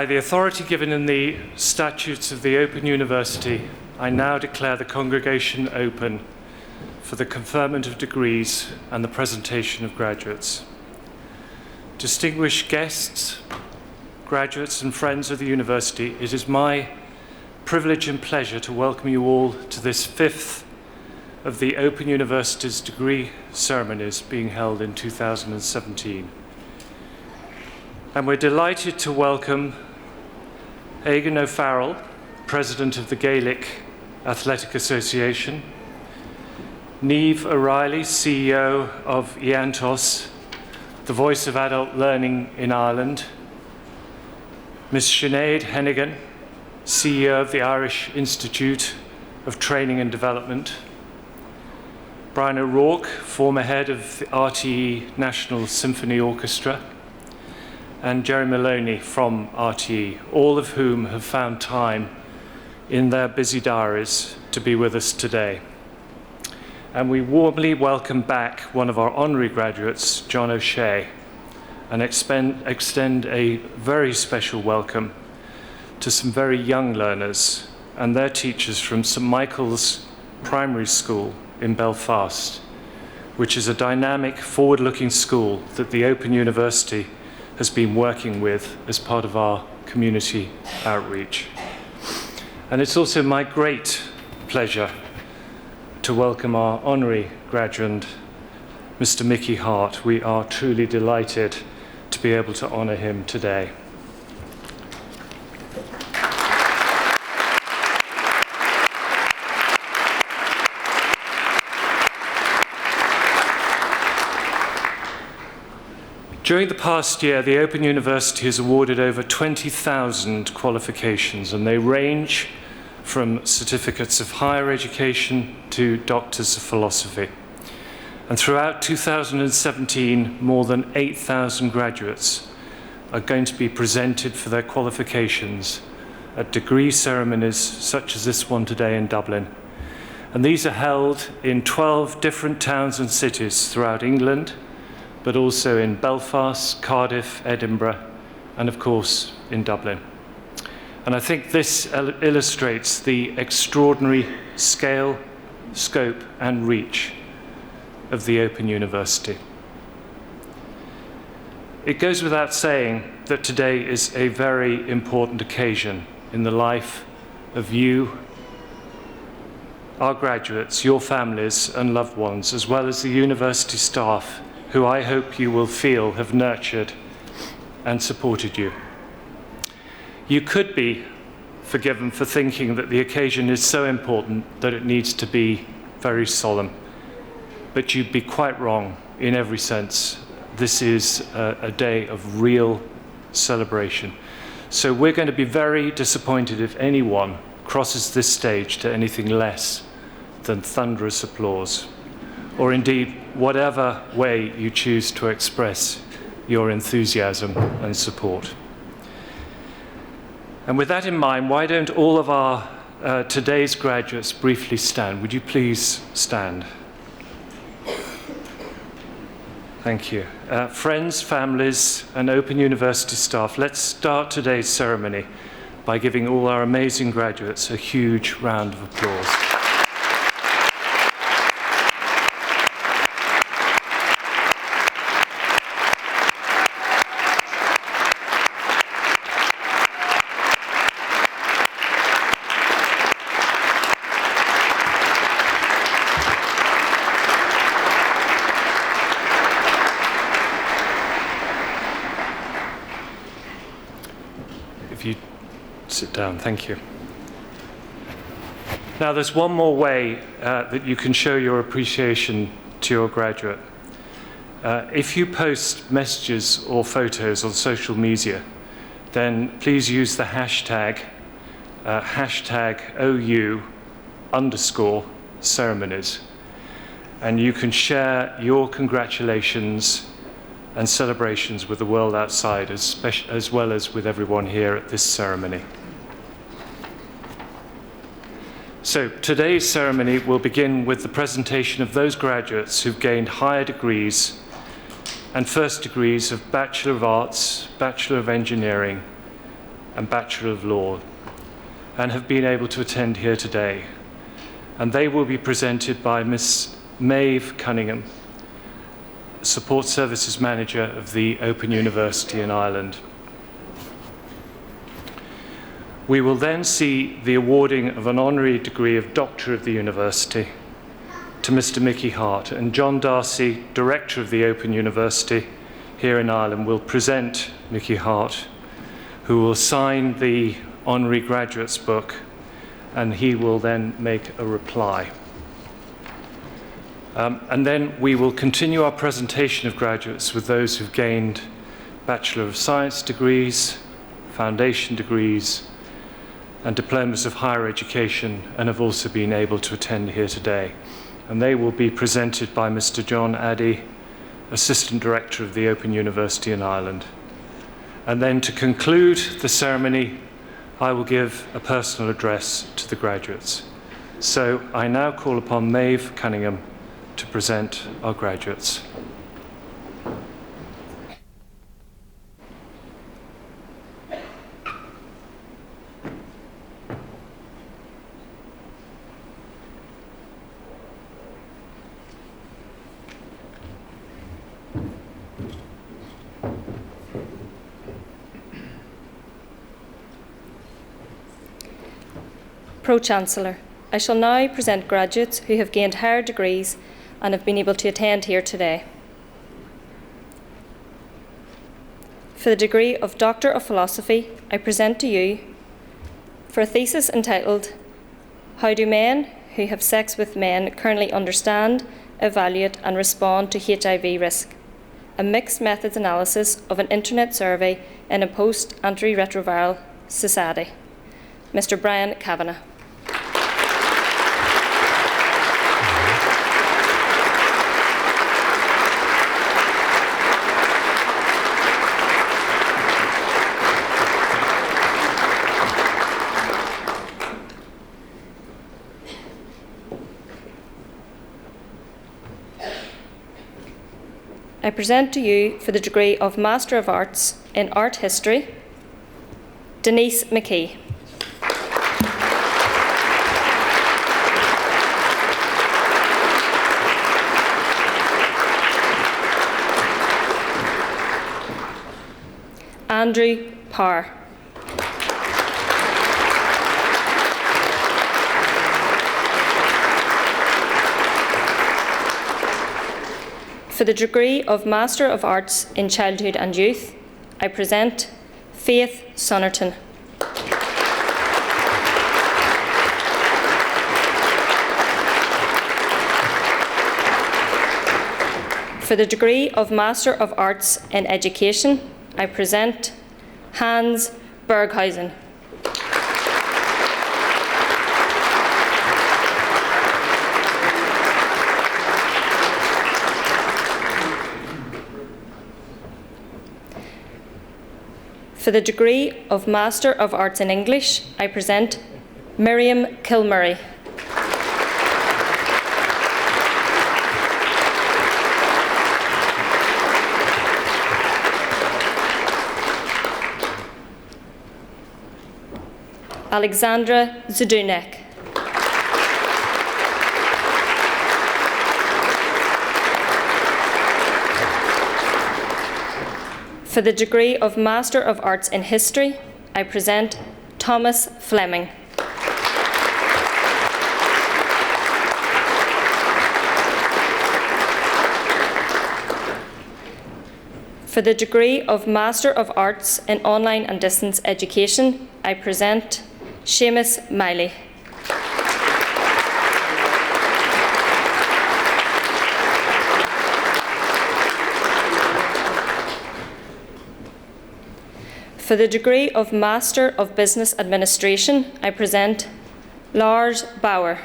By the authority given in the statutes of the Open University, I now declare the congregation open for the conferment of degrees and the presentation of graduates. Distinguished guests, graduates and friends of the university, it is my privilege and pleasure to welcome you all to this fifth of the Open University's degree ceremonies being held in 2017. And we're delighted to welcome Aigan O'Farrell, President of the Gaelic Athletic Association, Niamh O'Reilly, CEO of Iantos, the voice of adult learning in Ireland, Ms. Sinead Hennigan, CEO of the Irish Institute of Training and Development, Brian O'Rourke, former head of the RTE National Symphony Orchestra, and Jerry Maloney from RTE, all of whom have found time in their busy diaries to be with us today. And we warmly welcome back one of our honorary graduates, John O'Shea, and extend a very special welcome to some very young learners and their teachers from St Michael's Primary School in Belfast, which is a dynamic, forward-looking school that the Open University has been working with as part of our community outreach. And it's also my great pleasure to welcome our honorary graduate, Mr. Mickey Hart. We are truly delighted to be able to honor him today. During the past year, the Open University has awarded over 20,000 qualifications, and they range from certificates of higher education to doctors of philosophy. And throughout 2017, more than 8,000 graduates are going to be presented for their qualifications at degree ceremonies such as this one today in Dublin. And these are held in 12 different towns and cities throughout England, but also in Belfast, Cardiff, Edinburgh, and of course in Dublin. And I think this illustrates the extraordinary scale, scope, and reach of the Open University. It goes without saying that today is a very important occasion in the life of you, our graduates, your families and loved ones, as well as the university staff, who I hope you will feel have nurtured and supported you. You could be forgiven for thinking that the occasion is so important that it needs to be very solemn, but you'd be quite wrong in every sense. This is a day of real celebration. So we're going to be very disappointed if anyone crosses this stage to anything less than thunderous applause, or indeed whatever way you choose to express your enthusiasm and support. And with that in mind, why don't all of our today's graduates briefly stand? Would you please stand? Thank you. Friends, families, and Open University staff, let's start today's ceremony by giving all our amazing graduates a huge round of applause. Sit down, thank you. Now there's one more way that you can show your appreciation to your graduate. If you post messages or photos on social media, then please use the hashtag #OU_ceremonies, and you can share your congratulations and celebrations with the world outside, as well as with everyone here at this ceremony. So today's ceremony will begin with the presentation of those graduates who've gained higher degrees and first degrees of Bachelor of Arts, Bachelor of Engineering, and Bachelor of Law, and have been able to attend here today. And they will be presented by Miss Maeve Cunningham, Support Services Manager of the Open University in Ireland. We will then see the awarding of an honorary degree of Doctor of the University to Mr. Mickey Hart, and John Darcy, Director of the Open University here in Ireland, will present Mickey Hart, who will sign the Honorary Graduates book, and he will then make a reply. And then we will continue our presentation of graduates with those who've gained Bachelor of Science degrees, foundation degrees, and diplomas of higher education, and have also been able to attend here today. And they will be presented by Mr. John Addy, Assistant Director of the Open University in Ireland. And then to conclude the ceremony, I will give a personal address to the graduates. So I now call upon Maeve Cunningham to present our graduates. Pro-Chancellor, I shall now present graduates who have gained higher degrees and have been able to attend here today. For the degree of Doctor of Philosophy, I present to you for a thesis entitled How do men who have sex with men currently understand, evaluate and respond to HIV risk? A mixed methods analysis of an internet survey in a post-antiretroviral society. Mr. Brian Kavanagh. I present to you for the degree of Master of Arts in Art History, Denise McKee. Andrew Parr. For the degree of Master of Arts in Childhood and Youth, I present Faith Sonnerton. For the degree of Master of Arts in Education, I present Hans Berghausen. For the degree of Master of Arts in English, I present Miriam Kilmurray. Alexandra Zudunek. For the degree of Master of Arts in History, I present Thomas Fleming. For the degree of Master of Arts in Online and Distance Education, I present Seamus Miley. For the degree of Master of Business Administration, I present Lars Bauer.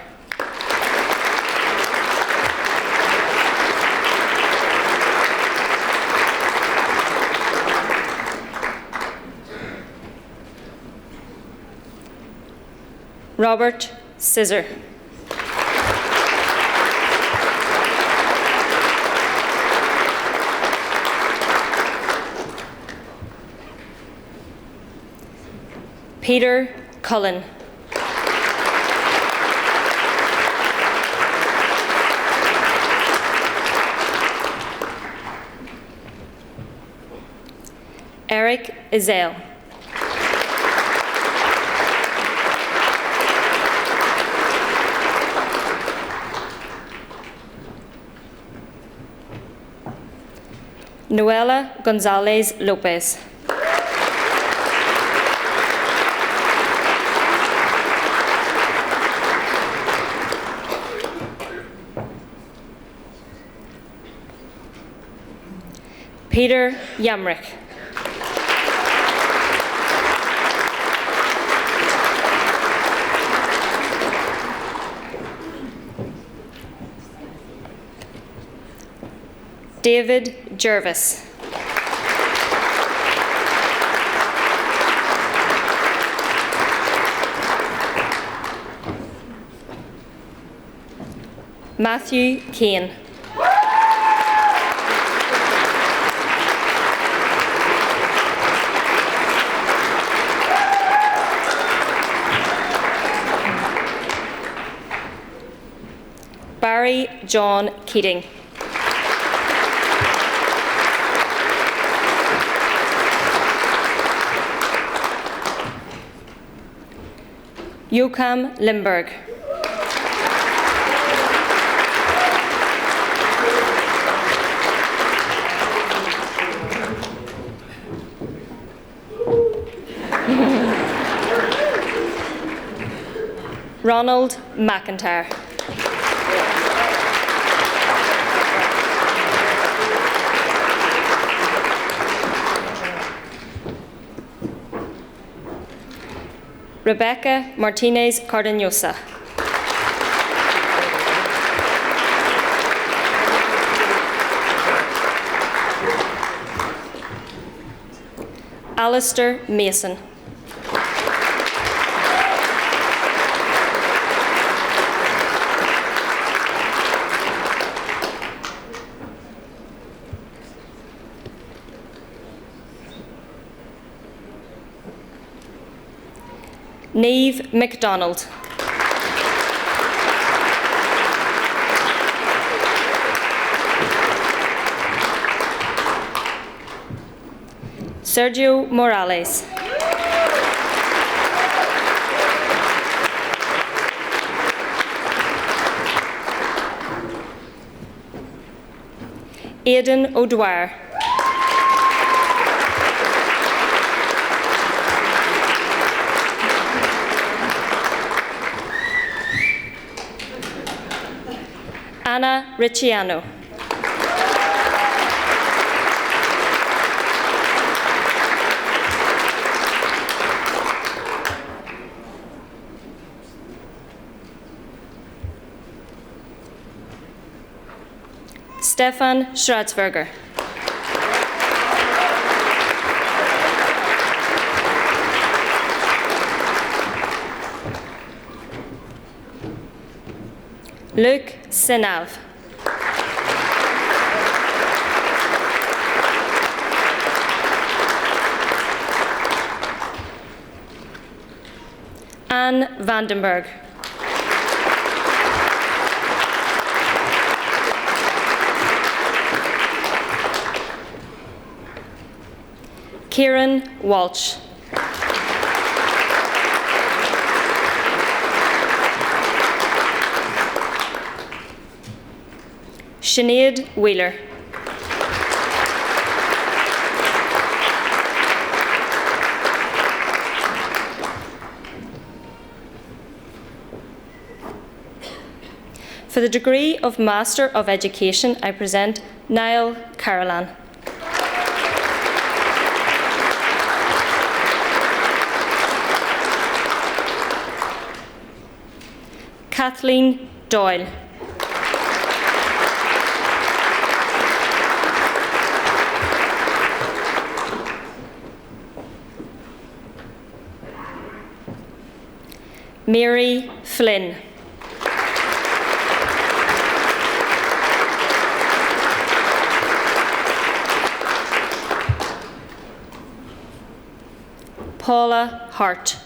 Robert Scissor. Peter Cullen. Eric Izell. Noela Gonzalez Lopez. Peter Yamrick. David Jervis. Matthew Kane. Barry John Keating. Joachim Limberg. Ronald McIntyre. Rebecca Martinez Cardeñosa. Alistair Mason. Niamh MacDonald. Sergio Morales. Aidan O'Dwyer. Anna Ricciano. Stefan Schratzberger. Luc Senav. Anne Vandenberg. Kieran Walsh. Sinead Wheeler. For the degree of Master of Education, I present Niall Carolan. Kathleen Doyle. Mary Flynn. Paula Hart.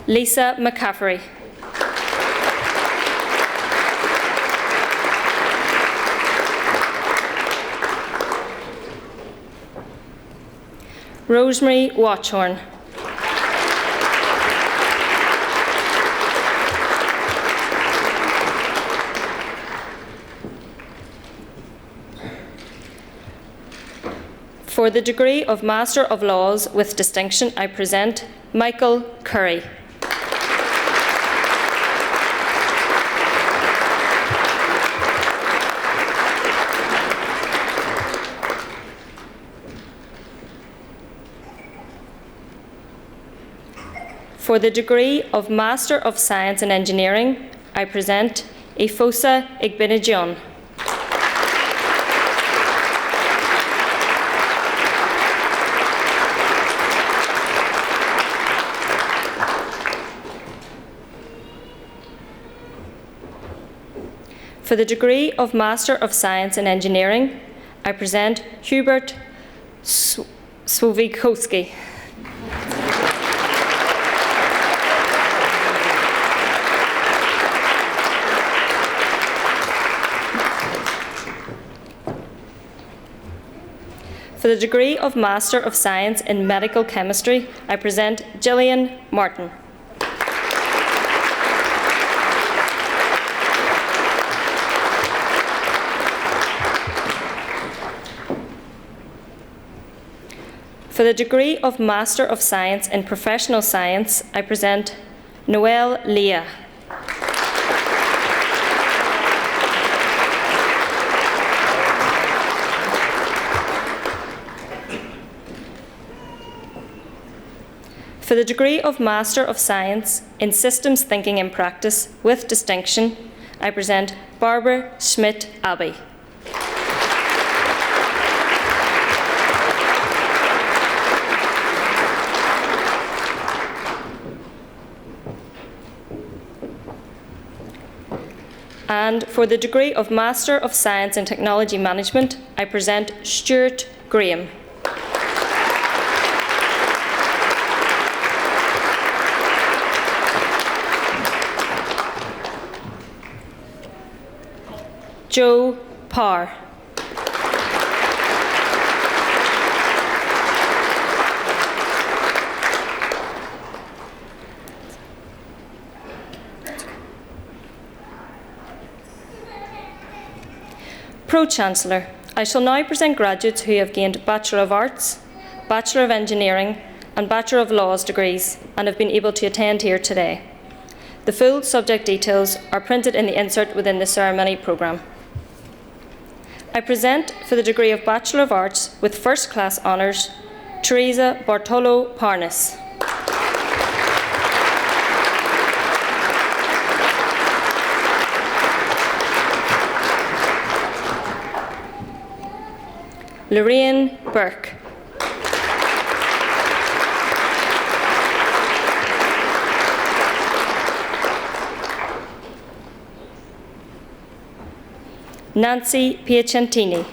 Lisa McCaffrey. Rosemary Watchorn. For the degree of Master of Laws with distinction, I present Michael Curry. For the degree of Master of Science in Engineering, I present Ifosa Igbinajon. For the degree of Master of Science in Engineering, I present Hubert Słowikowski. For the degree of Master of Science in Medical Chemistry, I present Gillian Martin. For the degree of Master of Science in Professional Science, I present Noelle Leah. For the degree of Master of Science in Systems Thinking and Practice with distinction, I present Barbara Schmidt-Abbey. And for the degree of Master of Science in Technology Management, I present Stuart Graham. Joe Parr. Pro-Chancellor, I shall now present graduates who have gained Bachelor of Arts, Bachelor of Engineering and Bachelor of Laws degrees and have been able to attend here today. The full subject details are printed in the insert within the ceremony programme. I present for the degree of Bachelor of Arts with First Class Honours, Teresa Bartolo Parnas. Lorraine Burke. Nancy Piacentini.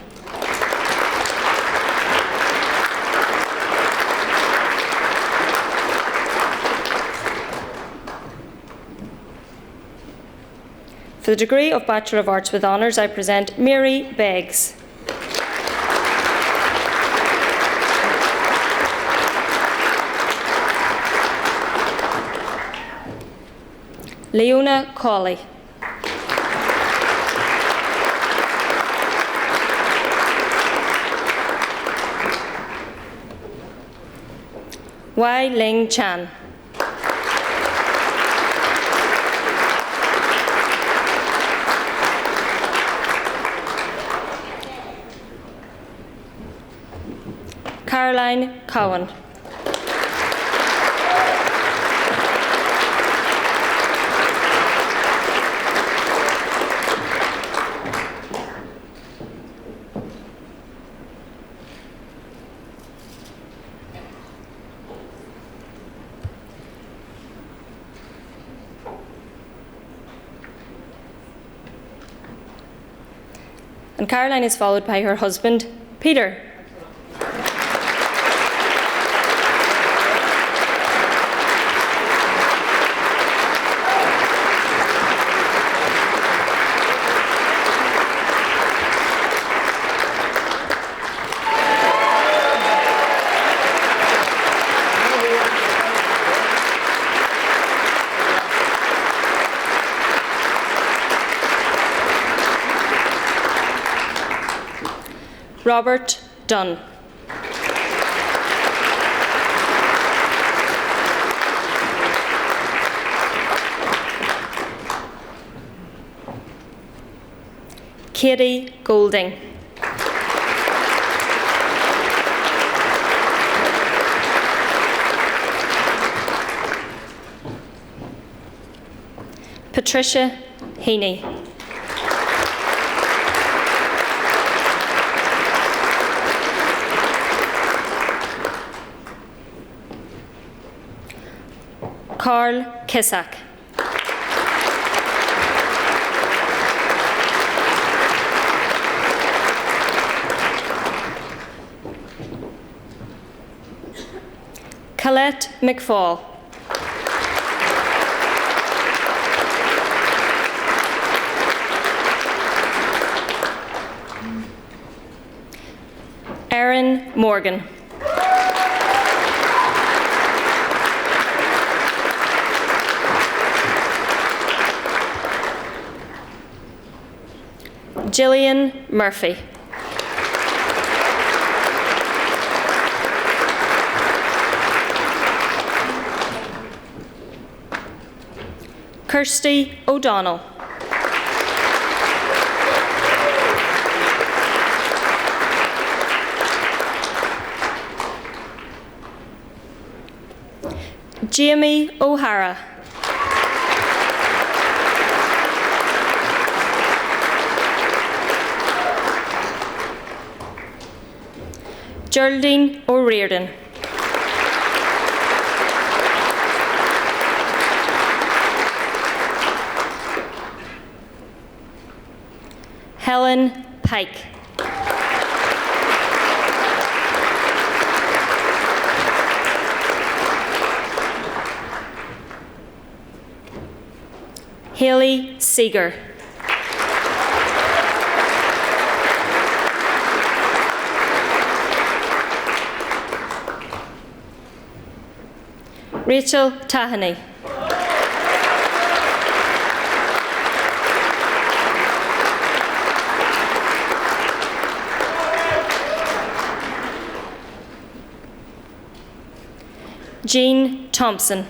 For the degree of Bachelor of Arts with Honours, I present Mary Beggs. Leona Cawley. Wai Ling Chan. Caroline Cowan. And Caroline is followed by her husband, Peter. Robert Dunn. Katie Golding. Patricia Heaney. Carl Kissack. Colette McFall. Erin Morgan. Gillian Murphy. Kirsty O'Donnell. Jamie O'Hara. Geraldine O'Riordan. Helen Pike. Hayley Seeger. Rachel Tahany. Jean Thompson.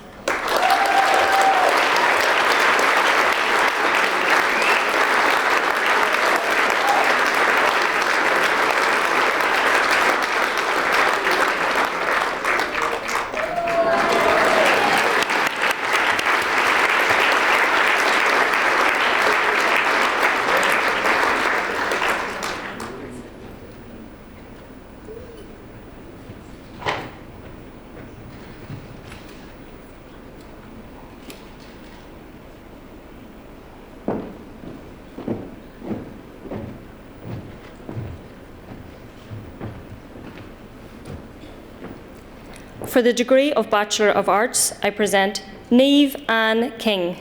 For the degree of Bachelor of Arts, I present Niamh Ann King.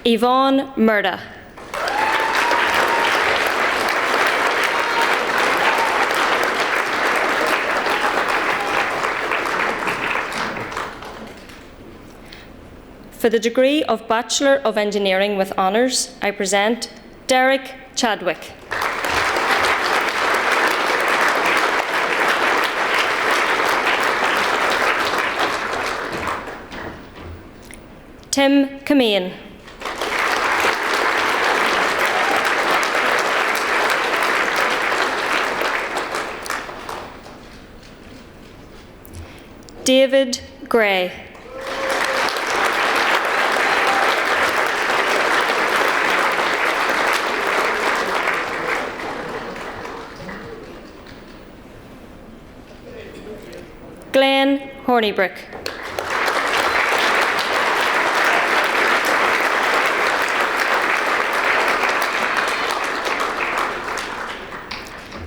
Yvonne Murda. For the degree of Bachelor of Engineering with Honours, I present Derek Chadwick. Tim Kameen. David Gray. Glenn Hornibrook.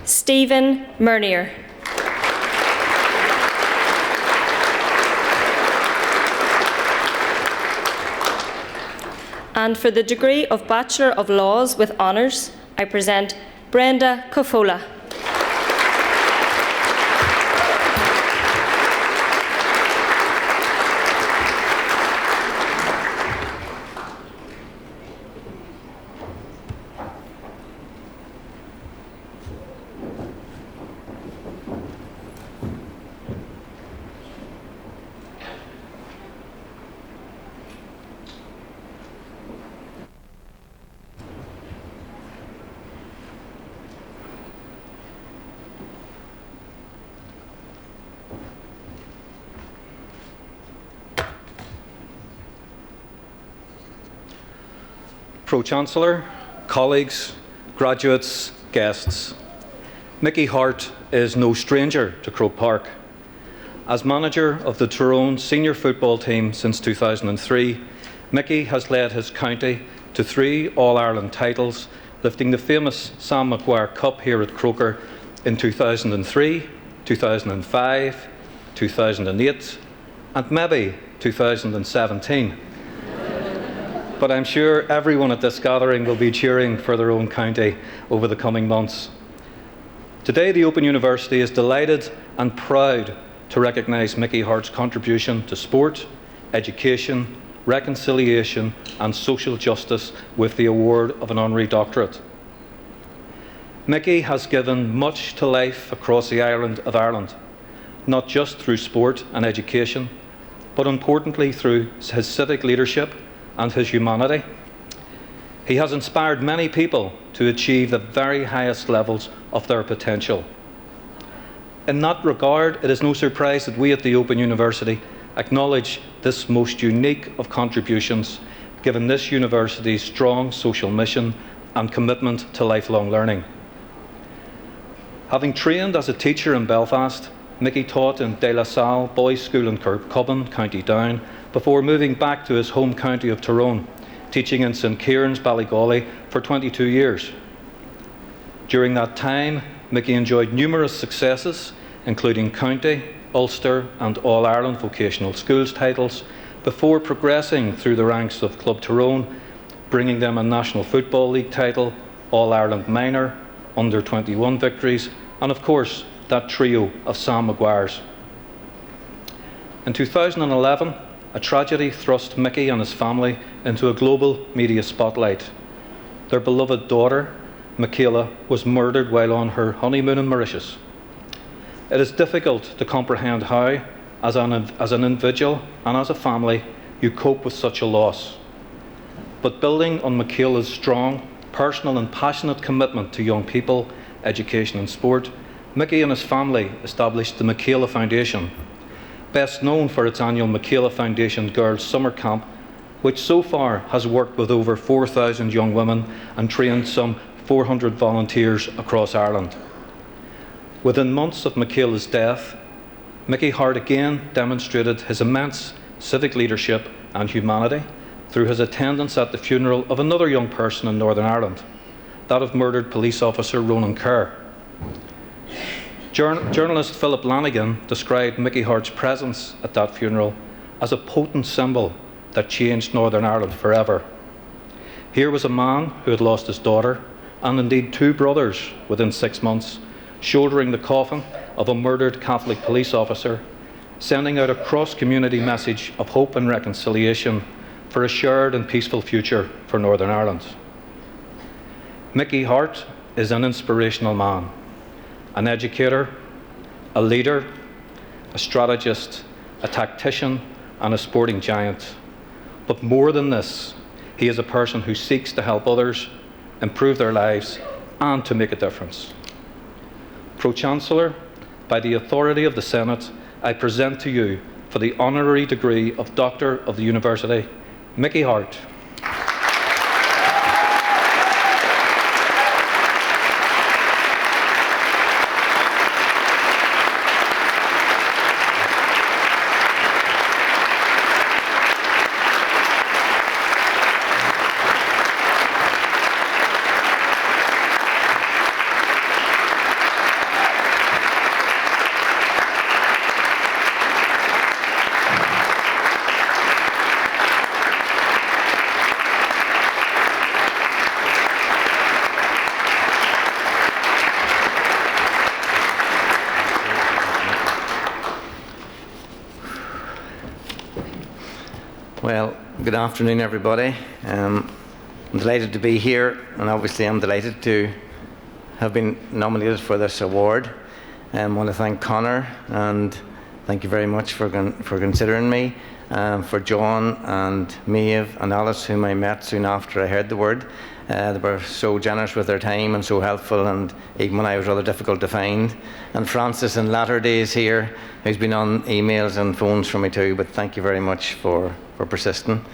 Stephen Mernier. And for the degree of Bachelor of Laws with Honours, I present Brenda Kofola. Pro-Chancellor, colleagues, graduates, guests. Mickey Hart is no stranger to Croke Park. As manager of the Tyrone senior football team since 2003, Mickey has led his county to 3 All-Ireland titles, lifting the famous Sam Maguire Cup here at Croker in 2003, 2005, 2008 and maybe 2017. But I'm sure everyone at this gathering will be cheering for their own county over the coming months. Today, the Open University is delighted and proud to recognise Mickey Hart's contribution to sport, education, reconciliation and social justice with the award of an honorary doctorate. Mickey has given much to life across the island of Ireland, not just through sport and education, but importantly through his civic leadership and his humanity. He has inspired many people to achieve the very highest levels of their potential. In that regard, it is no surprise that we at the Open University acknowledge this most unique of contributions, given this university's strong social mission and commitment to lifelong learning. Having trained as a teacher in Belfast, Mickey taught in De La Salle Boys' School in Kirkcudbright, County Down, before moving back to his home county of Tyrone, teaching in St Kieran's, Ballygawley for 22 years. During that time, Mickey enjoyed numerous successes, including county, Ulster and All-Ireland vocational schools titles, before progressing through the ranks of Club Tyrone, bringing them a National Football League title, All-Ireland minor, under-21 victories, and of course, that trio of Sam Maguires. In 2011, a tragedy thrust Mickey and his family into a global media spotlight. Their beloved daughter, Michaela, was murdered while on her honeymoon in Mauritius. It is difficult to comprehend how, as an individual and as a family, you cope with such a loss. But building on Michaela's strong, personal and passionate commitment to young people, education and sport, Mickey and his family established the Michaela Foundation, best known for its annual Michaela Foundation Girls Summer Camp, which so far has worked with over 4,000 young women and trained some 400 volunteers across Ireland. Within months of Michaela's death, Mickey Hart again demonstrated his immense civic leadership and humanity through his attendance at the funeral of another young person in Northern Ireland, that of murdered police officer Ronan Kerr. Journalist Philip Lanigan described Mickey Hart's presence at that funeral as a potent symbol that changed Northern Ireland forever. Here was a man who had lost his daughter, and indeed 2 brothers within 6 months, shouldering the coffin of a murdered Catholic police officer, sending out a cross-community message of hope and reconciliation for a shared and peaceful future for Northern Ireland. Mickey Hart is an inspirational man, an educator, a leader, a strategist, a tactician and a sporting giant. But more than this, he is a person who seeks to help others, improve their lives and to make a difference. Pro-Chancellor, by the authority of the Senate, I present to you for the honorary degree of Doctor of the University, Mickey Hart. Well, good afternoon, everybody. I'm delighted to be here, and obviously I'm delighted to have been nominated for this award. I want to thank Conor, and thank you very much for considering me, for John and Maeve and Alice, whom I met soon after I heard the word. They were so generous with their time and so helpful, and even when I was rather difficult to find. And Francis in latter days here, who's been on emails and phones from me too, but thank you very much for persisting.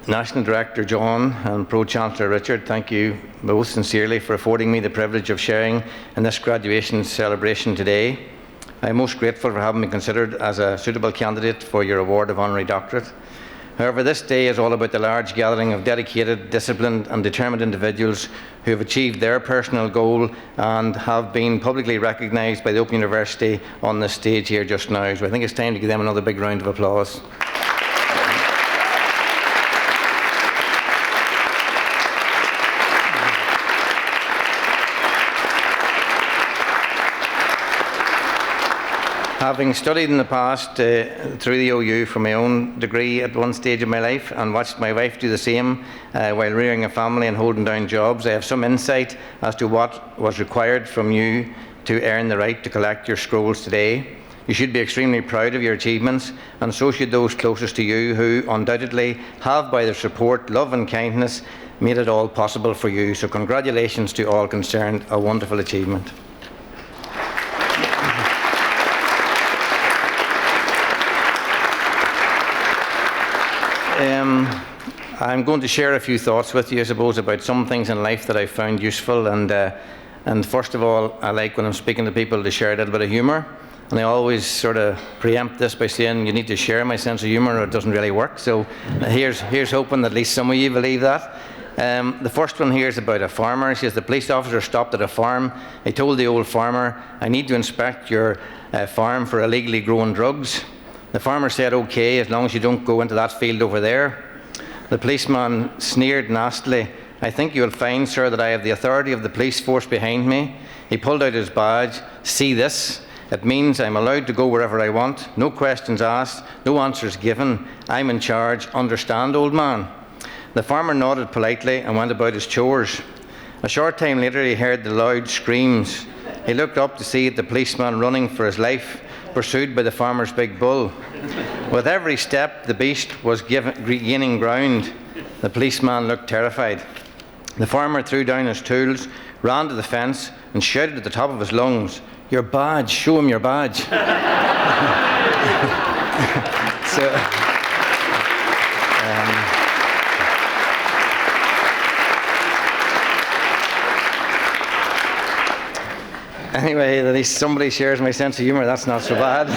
National Director John and Pro-Chancellor Richard, thank you both sincerely for affording me the privilege of sharing in this graduation celebration today. I am most grateful for having been considered as a suitable candidate for your award of Honorary Doctorate. However, this day is all about the large gathering of dedicated, disciplined and determined individuals who have achieved their personal goal and have been publicly recognised by the Open University on this stage here just now. So I think it's time to give them another big round of applause. Having studied in the past through the OU for my own degree at one stage of my life and watched my wife do the same while rearing a family and holding down jobs, I have some insight as to what was required from you to earn the right to collect your scrolls today. You should be extremely proud of your achievements, and so should those closest to you who undoubtedly have, by their support, love and kindness, made it all possible for you. So congratulations to all concerned, a wonderful achievement. I'm going to share a few thoughts with you, I suppose, about some things in life that I found useful. And first of all, I like when I'm speaking to people to share a little bit of humour. And I always sort of preempt this by saying you need to share my sense of humour or it doesn't really work. So here's hoping that at least some of you believe that. The first one here is about a farmer. He says the police officer stopped at a farm. He told the old farmer, "I need to inspect your farm for illegally growing drugs." The farmer said, "OK, as long as you don't go into that field over there." The policeman sneered nastily, "I think you'll find, sir, that I have the authority of the police force behind me." He pulled out his badge. "See this? It means I'm allowed to go wherever I want. No questions asked, no answers given. I'm in charge. Understand, old man?" The farmer nodded politely and went about his chores. A short time later, he heard the loud screams. He looked up to see the policeman running for his life, pursued by the farmer's big bull. With every step, the beast was gaining ground. The policeman looked terrified. The farmer threw down his tools, ran to the fence, and shouted at the top of his lungs, "Your badge, show him your badge." Anyway, at least somebody shares my sense of humour. That's not so bad.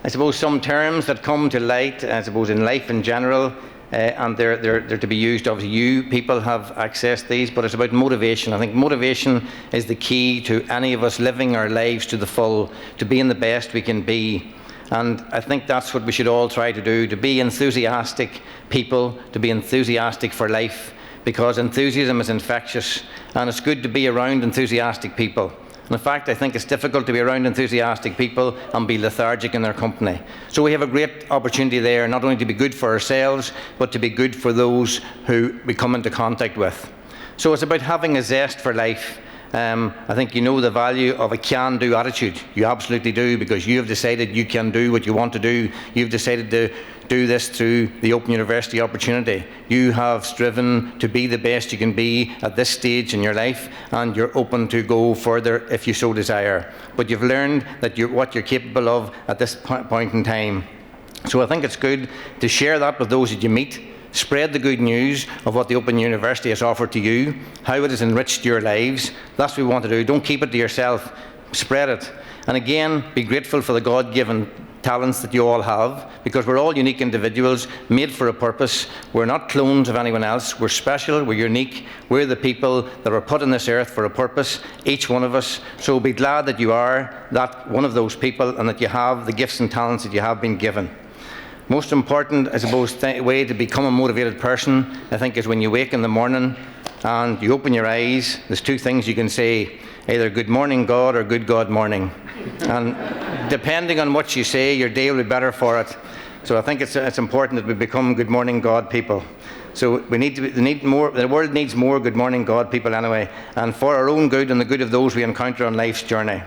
I suppose some terms that come to light, I suppose, in life in general, and they're to be used. Obviously, you people have accessed these, but it's about motivation. I think motivation is the key to any of us living our lives to the full, to being the best we can be. And I think that's what we should all try to do, to be enthusiastic people, to be enthusiastic for life, because enthusiasm is infectious, and it's good to be around enthusiastic people. And in fact, I think it's difficult to be around enthusiastic people and be lethargic in their company. So we have a great opportunity there, not only to be good for ourselves, but to be good for those who we come into contact with. So it's about having a zest for life. I think you know the value of a can-do attitude. You absolutely do, because you have decided you can do what you want to do. You've decided to do this through the Open University opportunity. You have striven to be the best you can be at this stage in your life, and you're open to go further if you so desire. But you've learned that what you're capable of at this point in time. So I think it's good to share that with those that you meet. Spread the good news of what the Open University has offered to you, how it has enriched your lives. That's what we want to do. Don't keep it to yourself. Spread it. And again, be grateful for the God-given talents that you all have, because we're all unique individuals made for a purpose. We're not clones of anyone else. We're special. We're unique. We're the people that are put on this earth for a purpose, each one of us. So be glad that you are that one of those people, and that you have the gifts and talents that you have been given. Most important, I suppose, way to become a motivated person, I think, is when you wake in the morning and you open your eyes. There's two things you can say, either "Good morning, God," or "Good God morning." And depending on what you say, your day will be better for it. So I think it's important that we become Good Morning God people. So we need more. The world needs more Good Morning God people anyway, and for our own good and the good of those we encounter on life's journey.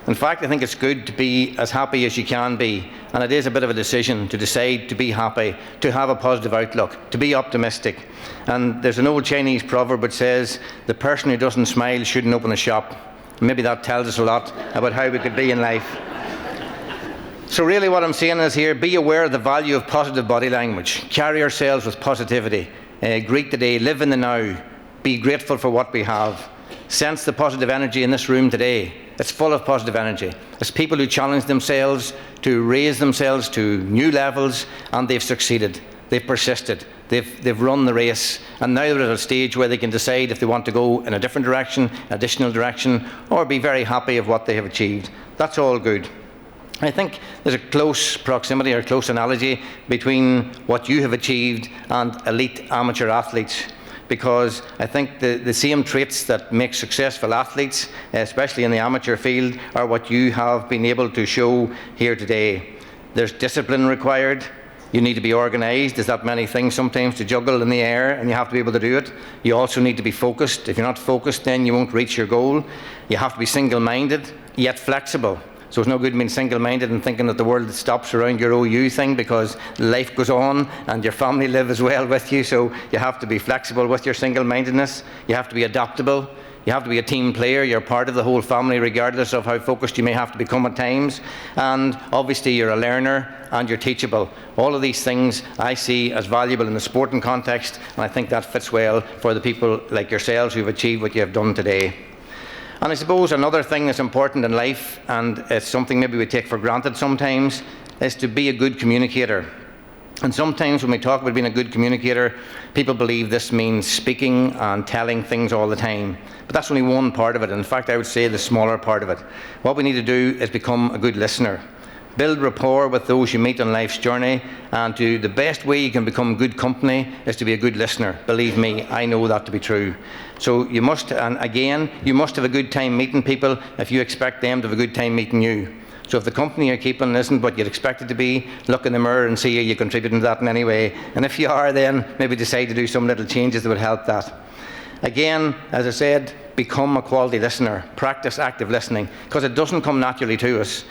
In fact, I think it's good to be as happy as you can be, and it is a bit of a decision to decide to be happy, to have a positive outlook, to be optimistic. And there's an old Chinese proverb which says, "The person who doesn't smile shouldn't open a shop." Maybe that tells us a lot about how we could be in life. So really what I'm saying is here, be aware of the value of positive body language. Carry yourselves with positivity. Greet the day, live in the now. Be grateful for what we have. Sense the positive energy in this room today. It's full of positive energy. It's people who challenge themselves to raise themselves to new levels, and they've succeeded. They've persisted. They've run the race, and now they're at a stage where they can decide if they want to go in a different direction, additional direction, or be very happy of what they have achieved. That's all good. I think there's a close proximity or close analogy between what you have achieved and elite amateur athletes, because I think the same traits that make successful athletes, especially in the amateur field, are what you have been able to show here today. There's discipline required. You need to be organised. There's that many things sometimes to juggle in the air, and you have to be able to do it. You also need to be focused. If you're not focused, then you won't reach your goal. You have to be single-minded, yet flexible. So it's no good being single-minded and thinking that the world stops around your OU thing, because life goes on and your family live as well with you. So you have to be flexible with your single-mindedness. You have to be adaptable. You have to be a team player. You're part of the whole family regardless of how focused you may have to become at times. And obviously you're a learner and you're teachable. All of these things I see as valuable in the sporting context, and I think that fits well for the people like yourselves who've achieved what you have done today. And I suppose another thing that's important in life, and it's something maybe we take for granted sometimes, is to be a good communicator. And sometimes when we talk about being a good communicator, people believe this means speaking and telling things all the time. But that's only one part of it. In fact, I would say the smaller part of it. What we need to do is become a good listener. Build rapport with those you meet on life's journey, and the best way you can become good company is to be a good listener. Believe me, I know that to be true. So you must, and again, you must have a good time meeting people if you expect them to have a good time meeting you. So if the company you're keeping isn't what you'd expect it to be, look in the mirror and see are you contributing to that in any way. And if you are, then maybe decide to do some little changes that would help that. Again, as I said, become a quality listener. Practice active listening, because it doesn't come naturally to us.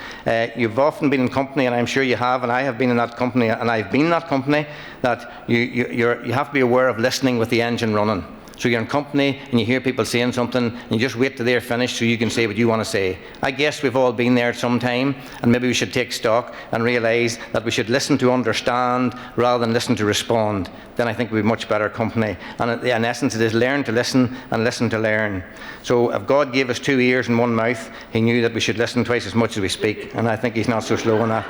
You've often been in company, and I'm sure you have, and I have been in that company, and I've been in that company, that you have to be aware of listening with the engine running. So you're in company and you hear people saying something and you just wait till they're finished so you can say what you want to say. I guess we've all been there at some time, and maybe we should take stock and realise that we should listen to understand rather than listen to respond. Then I think we'll be much better company. And in essence it is learn to listen and listen to learn. So if God gave us 2 ears and 1 mouth, he knew that we should listen twice as much as we speak, and I think he's not so slow on that.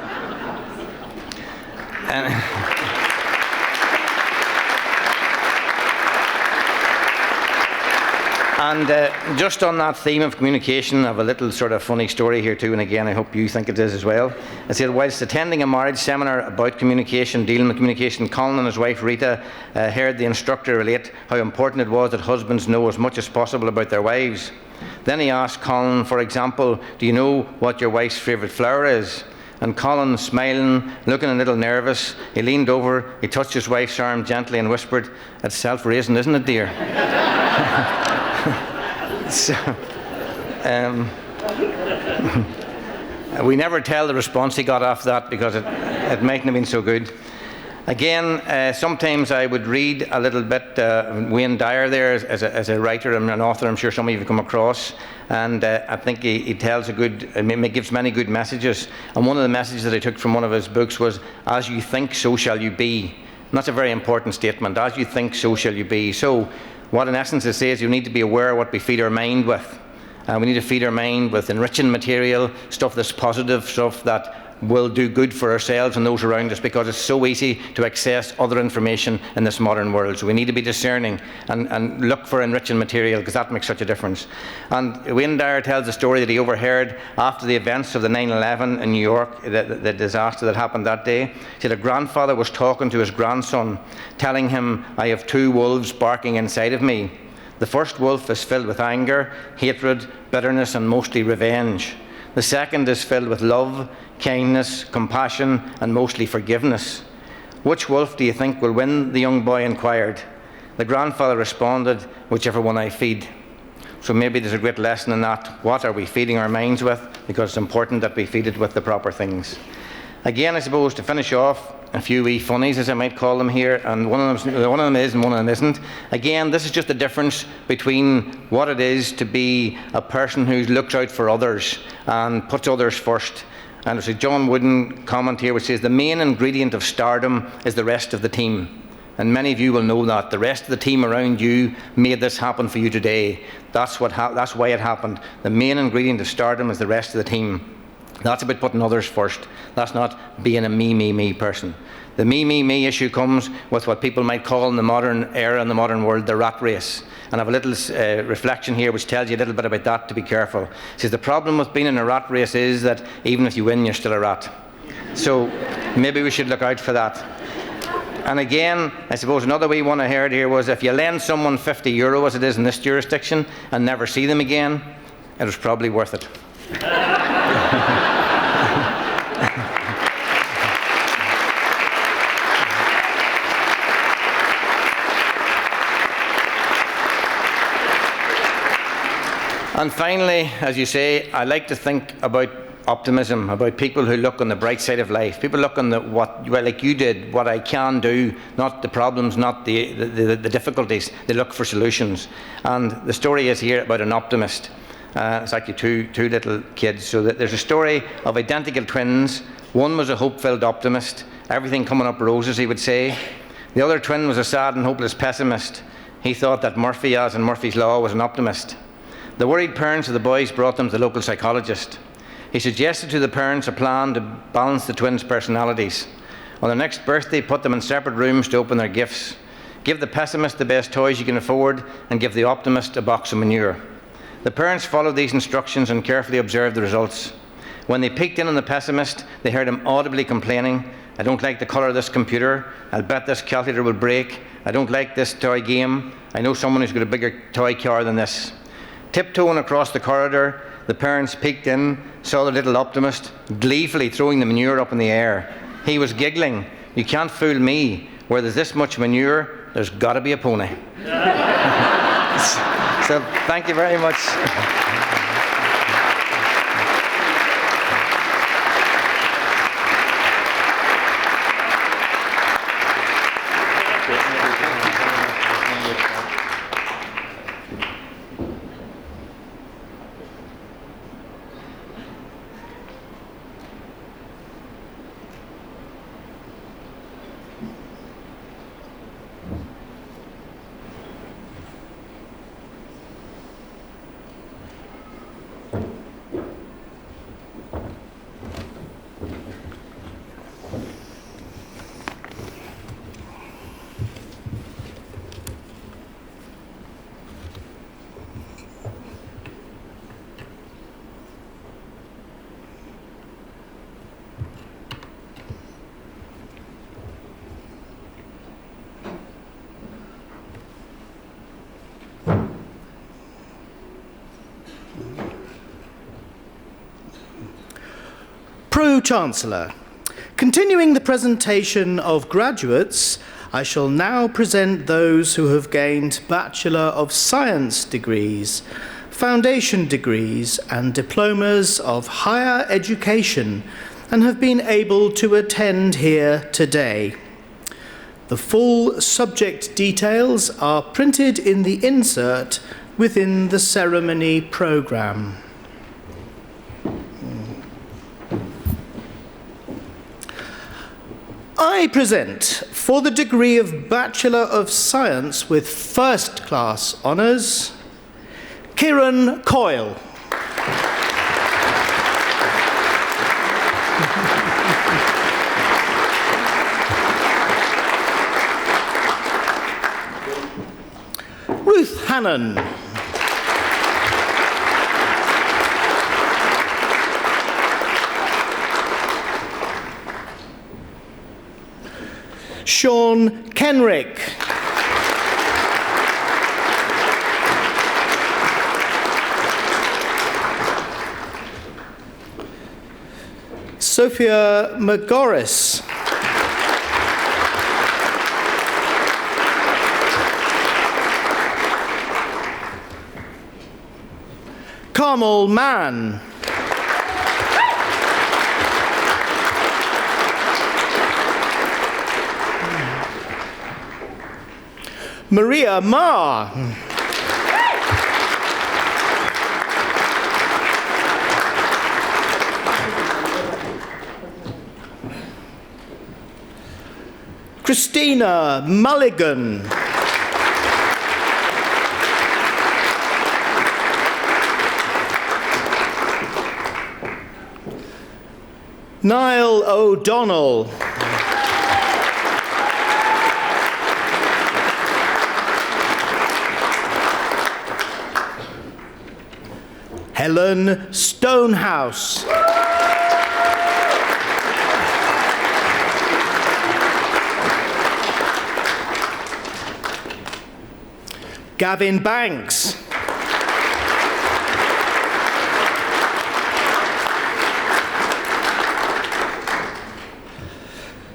And just on that theme of communication, I have a little sort of funny story here too, and again I hope you think it is as well. I said, whilst attending a marriage seminar about communication, dealing with communication, Colin and his wife Rita heard the instructor relate how important it was that husbands know as much as possible about their wives. Then he asked Colin, for example, do you know what your wife's favourite flower is? And Colin, smiling, looking a little nervous, he leaned over, he touched his wife's arm gently and whispered, "It's self-raising, isn't it, dear?" So, we never tell the response he got after that, because it mightn't have been so good. Again, sometimes I would read a little bit Wayne Dyer there as a writer and an author. I'm sure some of you have come across, and I think he tells gives many good messages. And one of the messages that I took from one of his books was, "As you think, so shall you be." And that's a very important statement. As you think, so shall you be. So what in essence it says, you need to be aware of what we feed our mind with. We need to feed our mind with enriching material, stuff that's positive, stuff that will do good for ourselves and those around us, because it's so easy to access other information in this modern world. So we need to be discerning and look for enriching material, because that makes such a difference. And Wayne Dyer tells a story that he overheard after the events of the 9/11 in New York, the disaster that happened that day. He said a grandfather was talking to his grandson, telling him, "I have 2 wolves barking inside of me. The first wolf is filled with anger, hatred, bitterness, and mostly revenge. The second is filled with love, kindness, compassion, and mostly forgiveness. Which wolf do you think will win?" the young boy inquired. The grandfather responded, "Whichever one I feed." So maybe there's a great lesson in that. What are we feeding our minds with? Because it's important that we feed it with the proper things. Again, I suppose, to finish off, a few wee funnies, as I might call them here, and one of them is and one of them isn't. Again, this is just the difference between what it is to be a person who looks out for others and puts others first, And there's a John Wooden comment here which says, the main ingredient of stardom is the rest of the team. And many of you will know that. The rest of the team around you made this happen for you today. That's why it happened. The main ingredient of stardom is the rest of the team. That's about putting others first. That's not being a me person. The me issue comes with what people might call in the modern era, in the modern world, the rat race. And I have a little reflection here which tells you a little bit about that, to be careful. It says the problem with being in a rat race is that even if you win, you're still a rat. So maybe we should look out for that. And again, I suppose another wee one I heard here was, if you lend someone €50 as it is in this jurisdiction and never see them again, it was probably worth it. And finally, as you say, I like to think about optimism, about people who look on the bright side of life. People look on like you did, what I can do, not the problems, not the difficulties. They look for solutions. And the story is here about an optimist. It's actually two little kids. So there's a story of identical twins. One was a hope-filled optimist, everything coming up roses, he would say. The other twin was a sad and hopeless pessimist. He thought that Murphy, as in Murphy's Law, was an optimist. The worried parents of the boys brought them to the local psychologist. He suggested to the parents a plan to balance the twins' personalities. On their next birthday, put them in separate rooms to open their gifts. Give the pessimist the best toys you can afford, and give the optimist a box of manure. The parents followed these instructions and carefully observed the results. When they peeked in on the pessimist, they heard him audibly complaining, I don't like the colour of this computer. I'll bet this calculator will break. I don't like this toy game. I know someone who's got a bigger toy car than this. Tiptoeing across the corridor, the parents peeked in, saw the little optimist gleefully throwing the manure up in the air. He was giggling. You can't fool me. Where there's this much manure, there's got to be a pony. So thank you very much. Pro-Chancellor, continuing the presentation of graduates, I shall now present those who have gained Bachelor of Science degrees, foundation degrees and diplomas of higher education and have been able to attend here today. The full subject details are printed in the insert within the ceremony programme. I present, for the degree of Bachelor of Science with First Class Honours, Kieran Coyle. Ruth Hannon. Sean Kenrick. Sophia McGorris. Carmel Mann. Maria Ma. Christina Mulligan. Niall O'Donnell. Helen Stonehouse. Gavin Banks.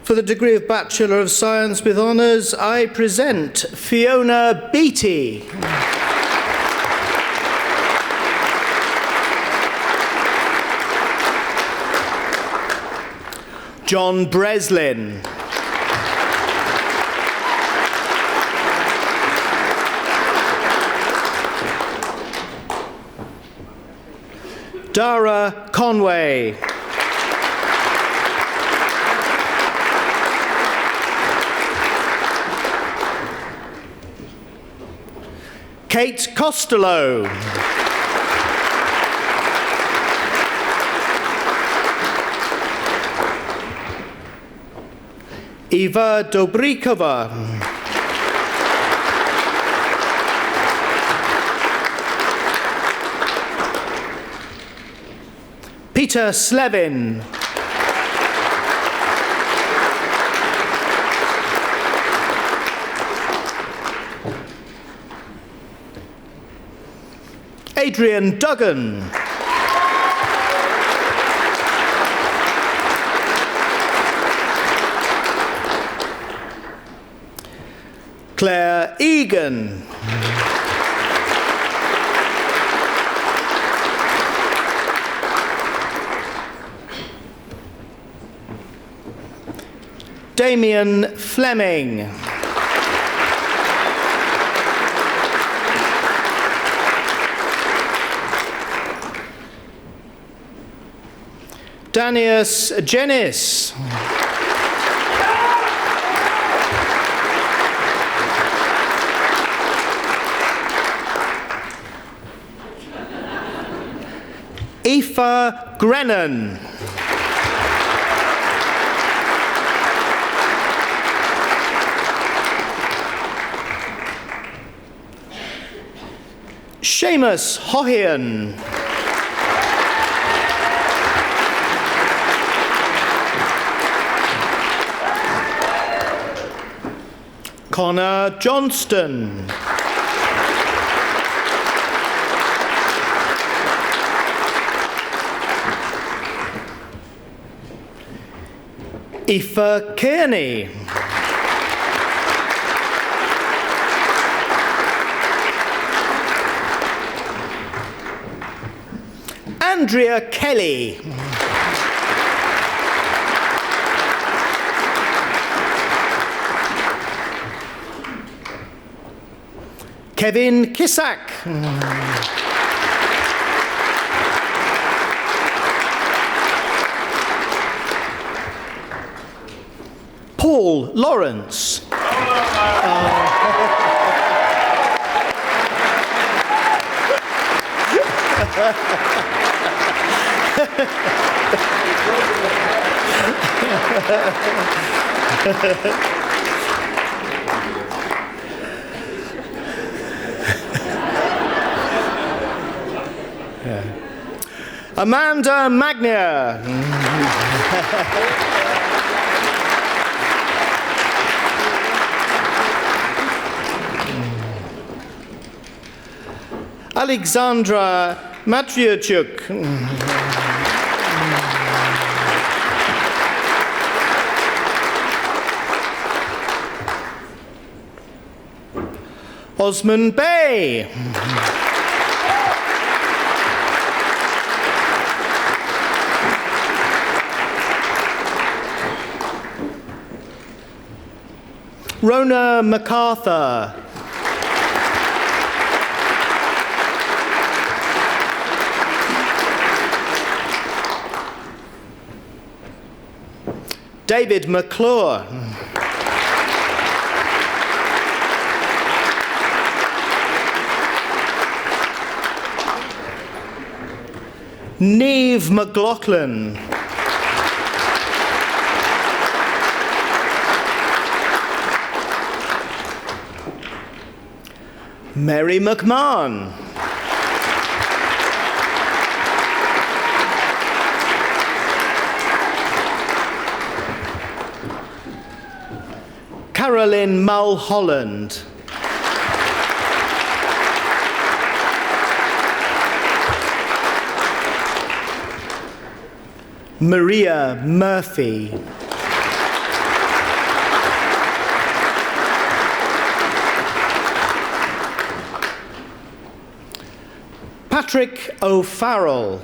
For the degree of Bachelor of Science with Honours, I present Fiona Beattie. John Breslin. Dara Conway. Kate Costello. Eva Dobrikova. Peter Slevin. Adrian Duggan. Claire Egan. Damien Fleming. Danius Jenis. Aoife Grennan. Seamus Hohian. Connor Johnston. Aoife Kearney. Andrea Kelly. Kevin Kissack. Paul Lawrence. Amanda Magnier. Alexandra Matriachuk. Osman Bey. Rona MacArthur. David McClure. Niamh McLaughlin. Mary McMahon. Carolyn Mulholland. Maria Murphy. Patrick O'Farrell.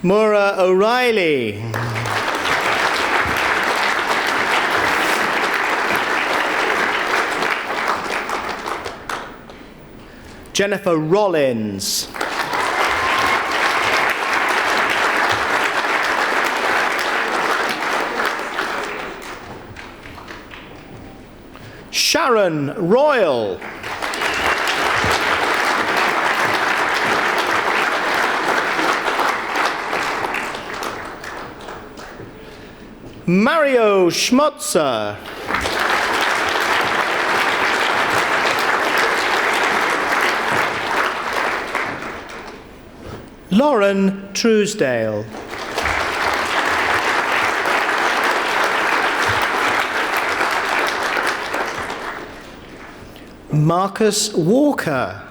Maura O'Reilly. Jennifer Rollins. Sharon Royal. Mario Schmutzer. Lauren Truesdale. Marcus Walker.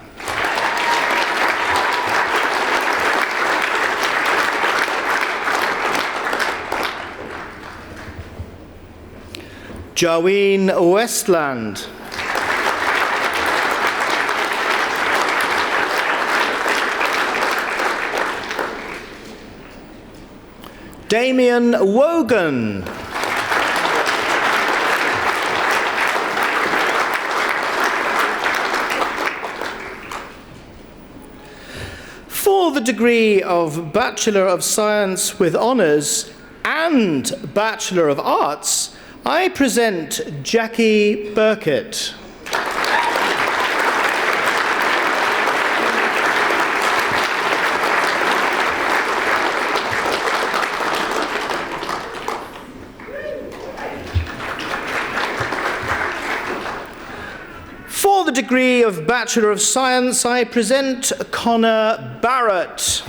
Jaween Westland. Damien Wogan. For the degree of Bachelor of Science with Honours and Bachelor of Arts, I present Jackie Burkett. For the degree of Bachelor of Science, I present Connor Barrett.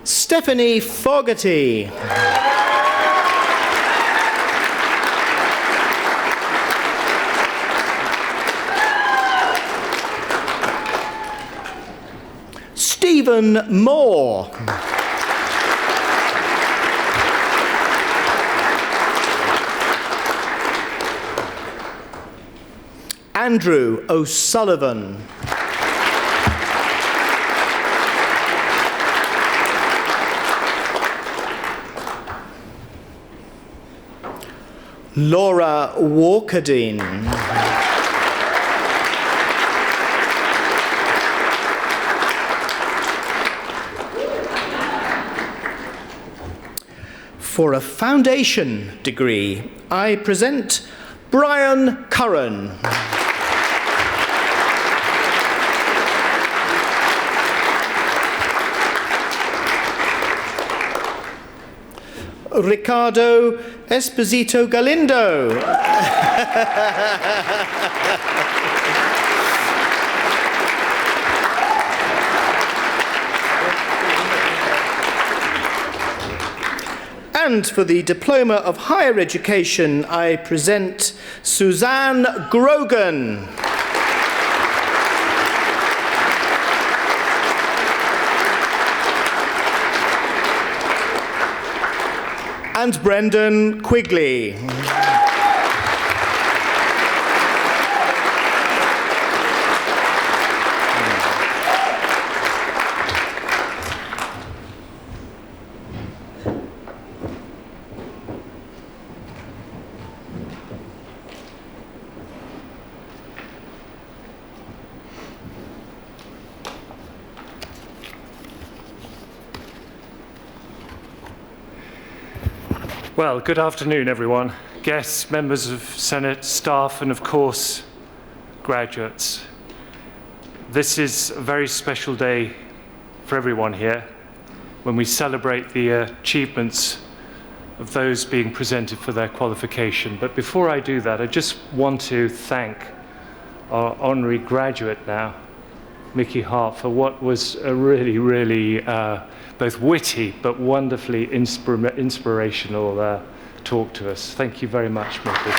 Stephanie Fogarty. Stephen Moore. Andrew O'Sullivan. Laura Walkerdine. For a foundation degree, I present Brian Curran. Ricardo Esposito Galindo. And for the Diploma of Higher Education, I present Suzanne Grogan. And Brendan Quigley. Well, good afternoon, everyone. Guests, members of Senate, staff, and of course, graduates. This is a very special day for everyone here when we celebrate the achievements of those being presented for their qualification. But before I do that, I just want to thank our honorary graduate now, Mickey Hart, for what was a really both witty but wonderfully inspirational talk to us. Thank you very much, Mickey.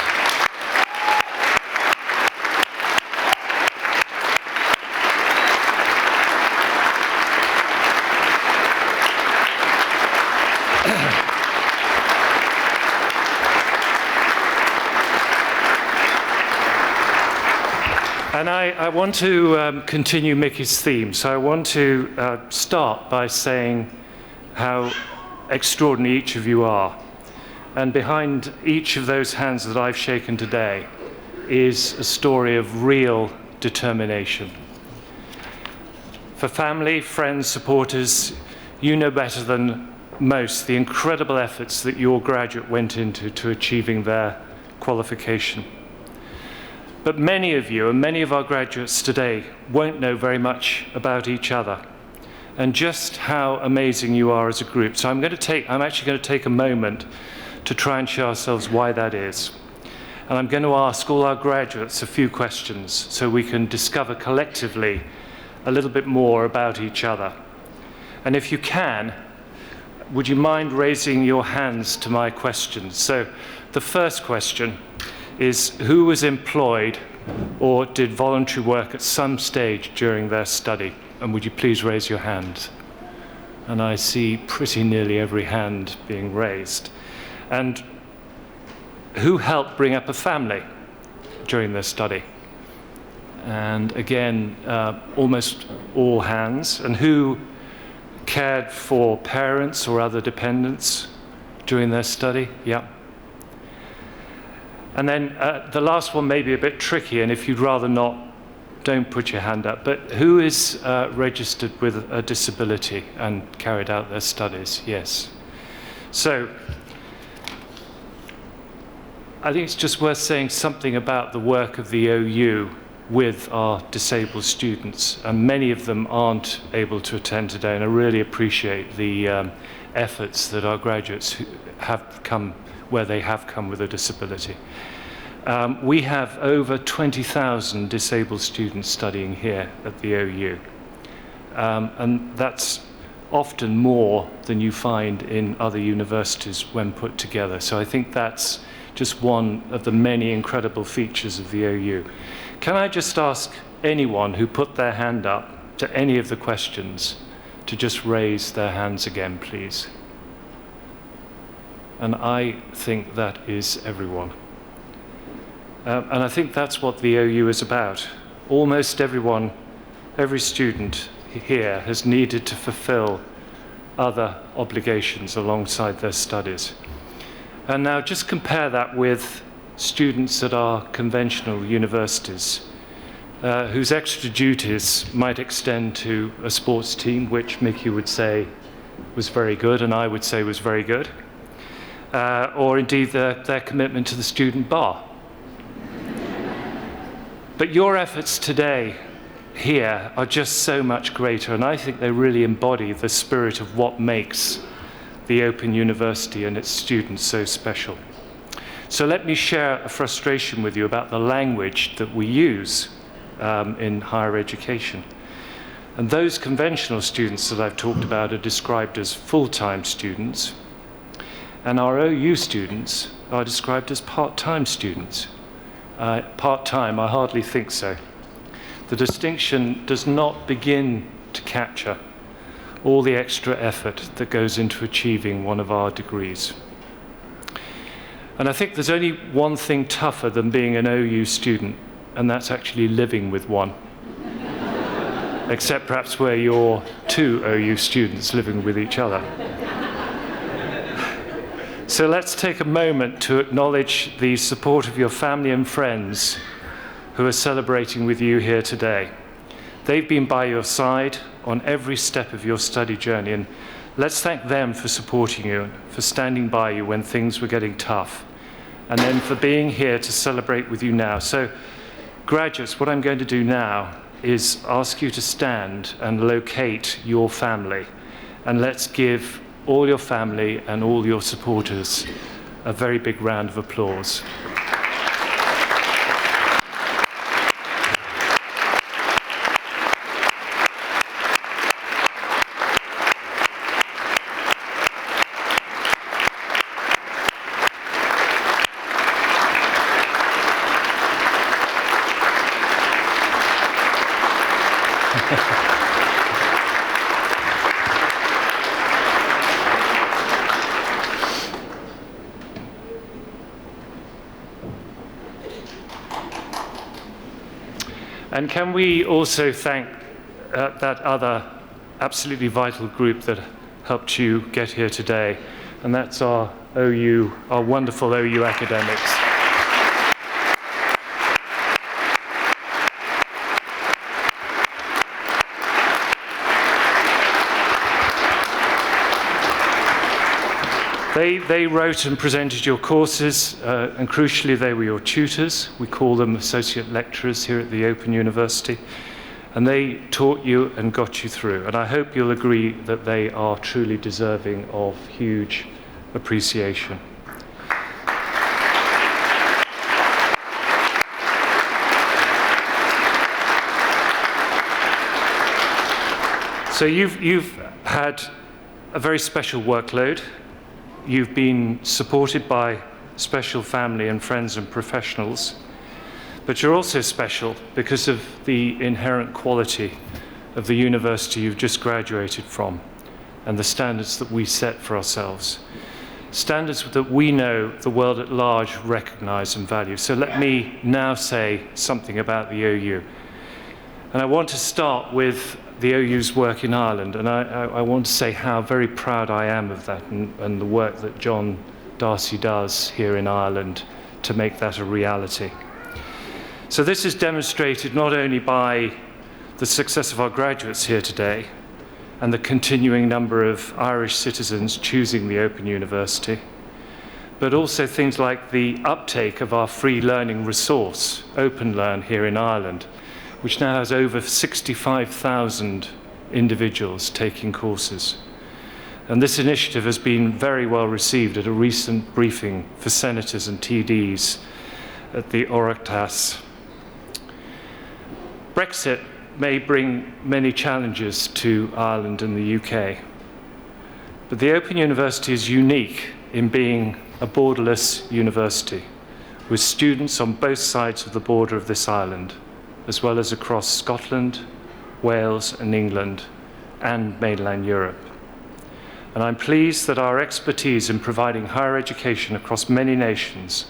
And I want to continue Mickey's theme. So I want to start by saying how extraordinary each of you are. And behind each of those hands that I've shaken today is a story of real determination. For family, friends, supporters, you know better than most the incredible efforts that your graduate went into achieving their qualification. But many of you and many of our graduates today won't know very much about each other and just how amazing you are as a group. So I'm actually going to take a moment to try and show ourselves why that is. And I'm going to ask all our graduates a few questions so we can discover collectively a little bit more about each other. And if you can, would you mind raising your hands to my questions? So the first question is, who was employed or did voluntary work at some stage during their study? And would you please raise your hand? And I see pretty nearly every hand being raised. And who helped bring up a family during their study? And again, almost all hands. And who cared for parents or other dependents during their study? Yeah. And then the last one may be a bit tricky, and if you'd rather not, don't put your hand up. But who is registered with a disability and carried out their studies? Yes. So I think it's just worth saying something about the work of the OU with our disabled students. And many of them aren't able to attend today, and I really appreciate the efforts that our graduates have come where they have come with a disability. We have over 20,000 disabled students studying here at the OU. And that's often more than you find in other universities when put together. So I think that's just one of the many incredible features of the OU. Can I just ask anyone who put their hand up to any of the questions to just raise their hands again, please? And I think that is everyone. And I think that's what the OU is about. Almost everyone, every student here has needed to fulfill other obligations alongside their studies. And now just compare that with students at our conventional universities, whose extra duties might extend to a sports team, which Mickey would say was very good, and I would say was very good. Or indeed their commitment to the student bar. But your efforts today here are just so much greater, and I think they really embody the spirit of what makes the Open University and its students so special. So let me share a frustration with you about the language that we use in higher education. And those conventional students that I've talked about are described as full-time students, and our OU students are described as part-time students. Part-time, I hardly think so. The distinction does not begin to capture all the extra effort that goes into achieving one of our degrees. And I think there's only one thing tougher than being an OU student, and that's actually living with one. Except perhaps where you're two OU students living with each other. So let's take a moment to acknowledge the support of your family and friends who are celebrating with you here today. They've been by your side on every step of your study journey, and Let's thank them for supporting you, for standing by you when things were getting tough, and then for being here to celebrate with you now. So, graduates, what I'm going to do now is ask you to stand and locate your family, and let's give all your family and all your supporters a very big round of applause. And can we also thank that other absolutely vital group that helped you get here today, and that's our OU, our wonderful OU academics. They wrote and presented your courses, and crucially, they were your tutors. We call them associate lecturers here at the Open University. And they taught you and got you through. And I hope you'll agree that they are truly deserving of huge appreciation. So you've had a very special workload. You've been supported by special family and friends and professionals, but you're also special because of the inherent quality of the university you've just graduated from and the standards that we set for ourselves. Standards that we know the world at large recognise and value. So let me now say something about the OU. And I want to start with the OU's work in Ireland, and I want to say how very proud I am of that and the work that John Darcy does here in Ireland to make that a reality. So this is demonstrated not only by the success of our graduates here today and the continuing number of Irish citizens choosing the Open University, but also things like the uptake of our free learning resource, OpenLearn, here in Ireland, which now has over 65,000 individuals taking courses. And this initiative has been very well received at a recent briefing for senators and TDs at the Oireachtas. Brexit may bring many challenges to Ireland and the UK, but the Open University is unique in being a borderless university, with students on both sides of the border of this island, as well as across Scotland, Wales and England and mainland Europe. And I'm pleased that our expertise in providing higher education across many nations,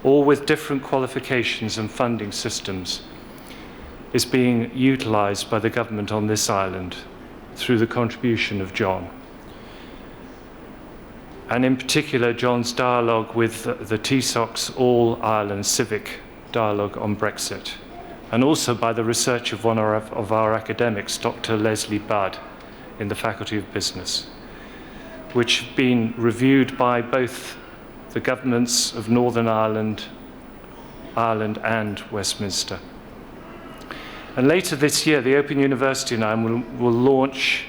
all with different qualifications and funding systems, is being utilised by the government on this island through the contribution of John. And in particular, John's dialogue with the TSOC's All Ireland Civic Dialogue on Brexit, and also by the research of one of our academics, Dr. Leslie Budd, in the Faculty of Business, which have been reviewed by both the governments of Northern Ireland, Ireland and Westminster. And later this year, the Open University and I will launch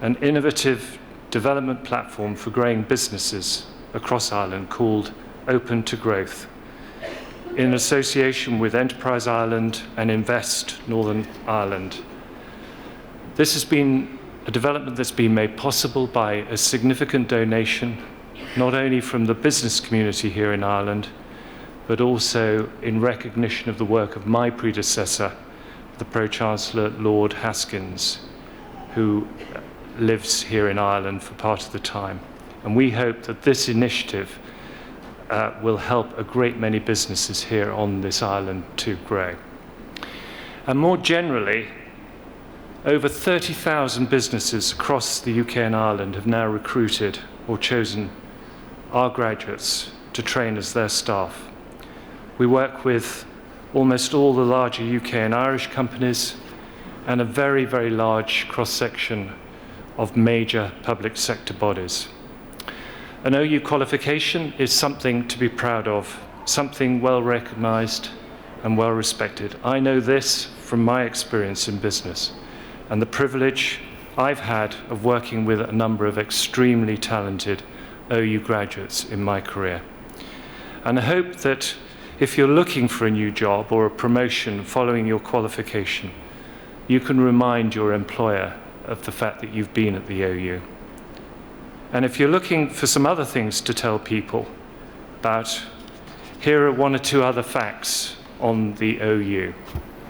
an innovative development platform for growing businesses across Ireland called Open to Growth, in association with Enterprise Ireland and Invest Northern Ireland. This has been a development that's been made possible by a significant donation, not only from the business community here in Ireland, but also in recognition of the work of my predecessor, the Pro-Chancellor Lord Haskins, who lives here in Ireland for part of the time. And we hope that this initiative will help a great many businesses here on this island to grow. And more generally, over 30,000 businesses across the UK and Ireland have now recruited or chosen our graduates to train as their staff. We work with almost all the larger UK and Irish companies and a very, very large cross-section of major public sector bodies. An OU qualification is something to be proud of, something well recognized and well respected. I know this from my experience in business and the privilege I've had of working with a number of extremely talented OU graduates in my career. And I hope that if you're looking for a new job or a promotion following your qualification, you can remind your employer of the fact that you've been at the OU. And if you're looking for some other things to tell people about, here are one or two other facts on the OU.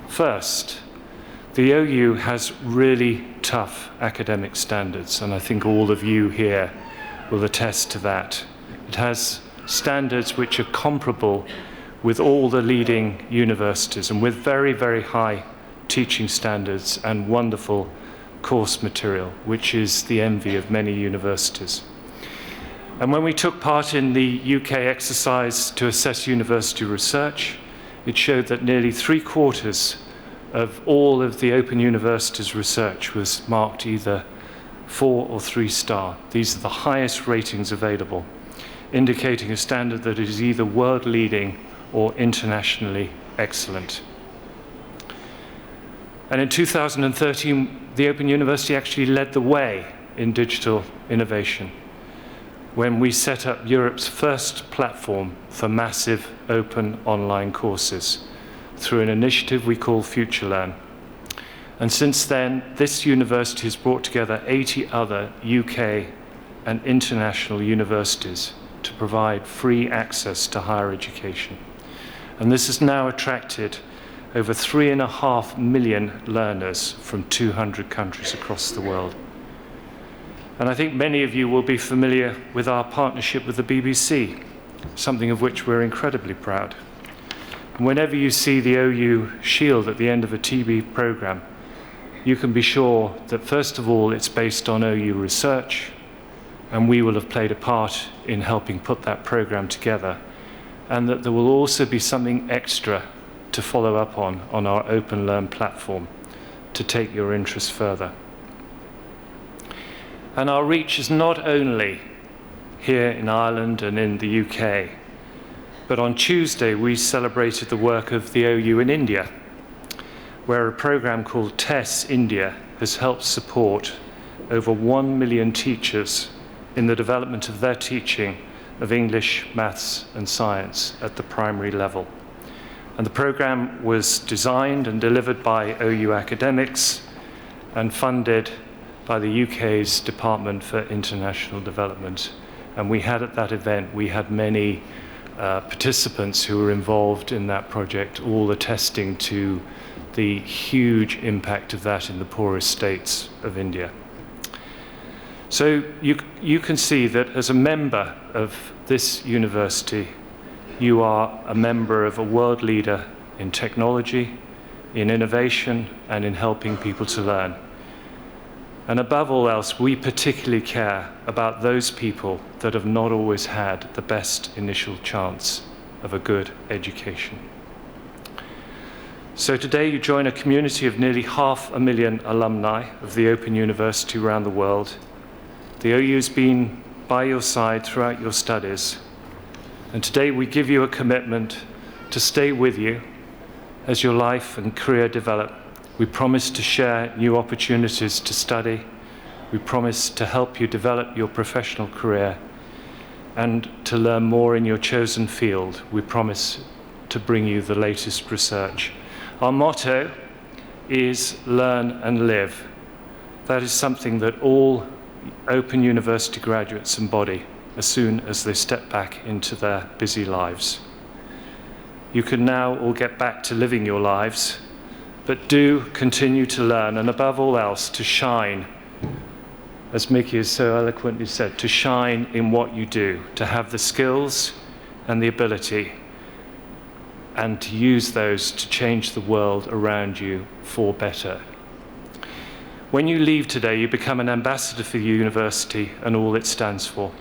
First, the OU has really tough academic standards, and I think all of you here will attest to that. It has standards which are comparable with all the leading universities and with very, very high teaching standards and wonderful course material, which is the envy of many universities. And when we took part in the UK exercise to assess university research, it showed that nearly 3/4 of all of the Open University's research was marked either 4 or 3 star. These are the highest ratings available, indicating a standard that is either world leading or internationally excellent. And in 2013, the Open University actually led the way in digital innovation when we set up Europe's first platform for massive open online courses through an initiative we call FutureLearn. And since then, this university has brought together 80 other UK and international universities to provide free access to higher education. And this has now attracted over 3.5 million learners from 200 countries across the world. And I think many of you will be familiar with our partnership with the BBC, something of which we're incredibly proud. And whenever you see the OU shield at the end of a TV programme, you can be sure that first of all it's based on OU research, and we will have played a part in helping put that programme together, and that there will also be something extra to follow up on our Open Learn platform to take your interest further. And our reach is not only here in Ireland and in the UK, but on Tuesday we celebrated the work of the OU in India, where a programme called TESS India has helped support over 1 million teachers in the development of their teaching of English, maths and science at the primary level. And the programme was designed and delivered by OU academics and funded by the UK's Department for International Development. And we had at that event, we had many participants who were involved in that project, all attesting to the huge impact of that in the poorest states of India. So you can see that as a member of this university, you are a member of a world leader in technology, in innovation, and in helping people to learn. And above all else, we particularly care about those people that have not always had the best initial chance of a good education. So today you join a community of nearly 500,000 alumni of the Open University around the world. The OU has been by your side throughout your studies. And today we give you a commitment to stay with you as your life and career develop. We promise to share new opportunities to study. We promise to help you develop your professional career and to learn more in your chosen field. We promise to bring you the latest research. Our motto is learn and live. That is something that all Open University graduates embody as soon as they step back into their busy lives. You can now all get back to living your lives, but do continue to learn, and above all else, to shine, as Mickey has so eloquently said, to shine in what you do, to have the skills and the ability, and to use those to change the world around you for better. When you leave today, you become an ambassador for the university and all it stands for.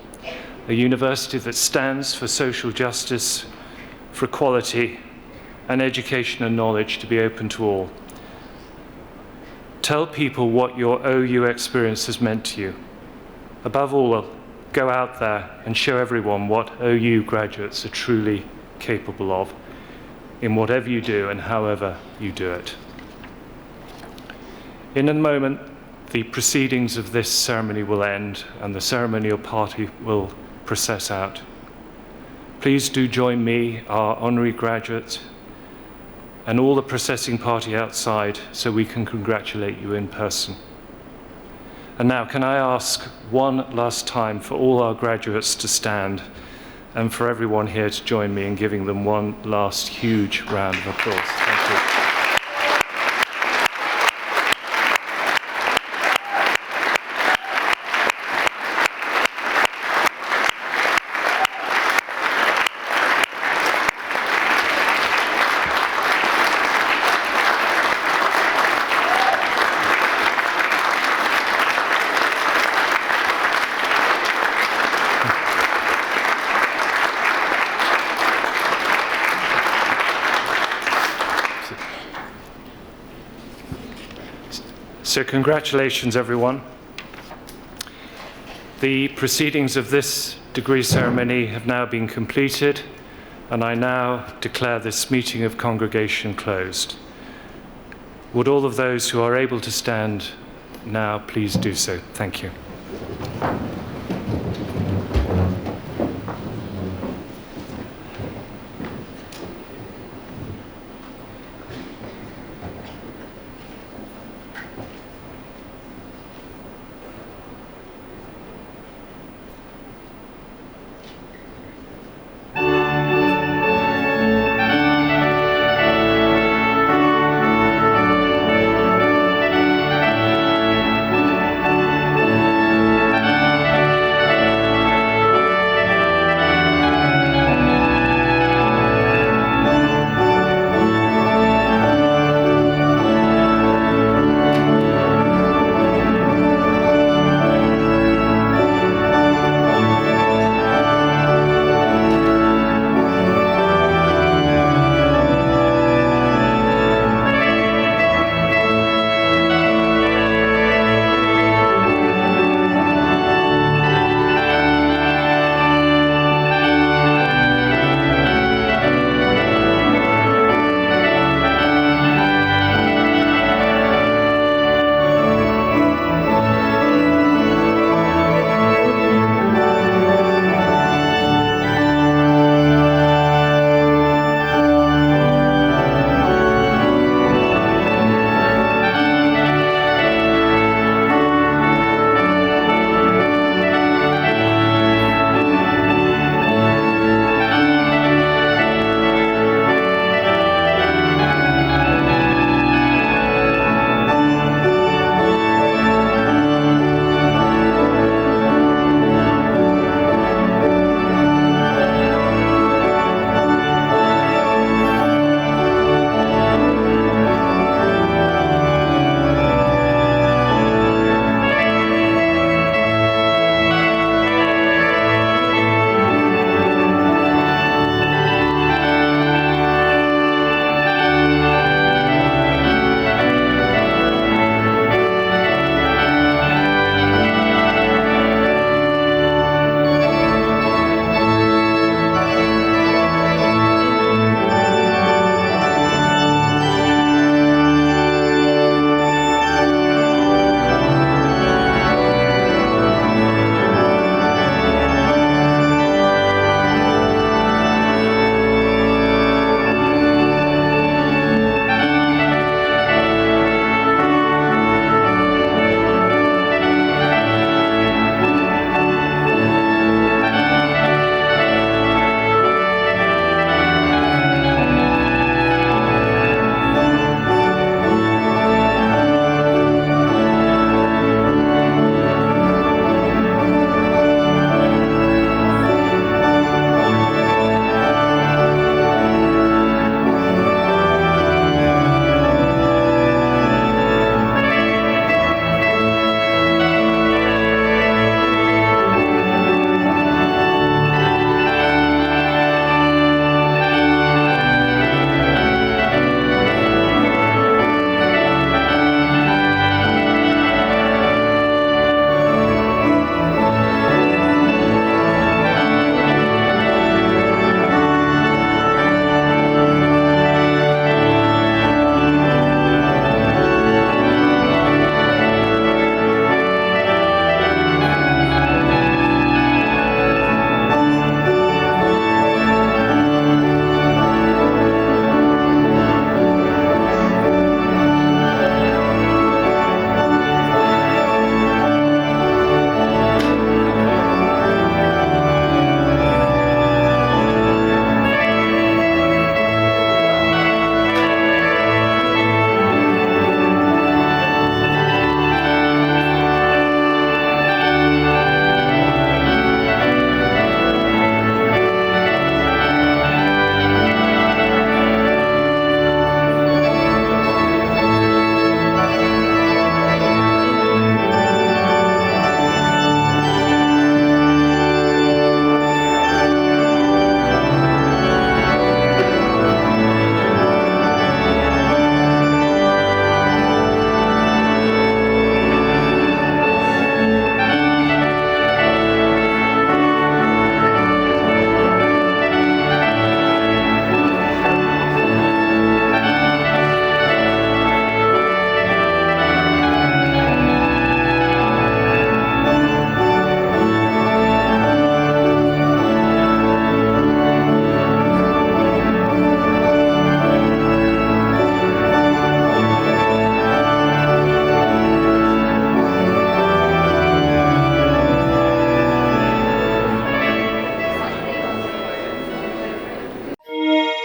A university that stands for social justice, for equality, and education and knowledge to be open to all. Tell people what your OU experience has meant to you. Above all, go out there and show everyone what OU graduates are truly capable of in whatever you do and however you do it. In a moment, the proceedings of this ceremony will end and the ceremonial party will process out. Please do join me, our honorary graduate, and all the processing party outside so we can congratulate you in person. And now, can I ask one last time for all our graduates to stand and for everyone here to join me in giving them one last huge round of applause. Thank you. So congratulations, everyone. The proceedings of this degree ceremony have now been completed, and I now declare this meeting of congregation closed. Would all of those who are able to stand now please do so? Thank you.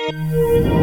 you.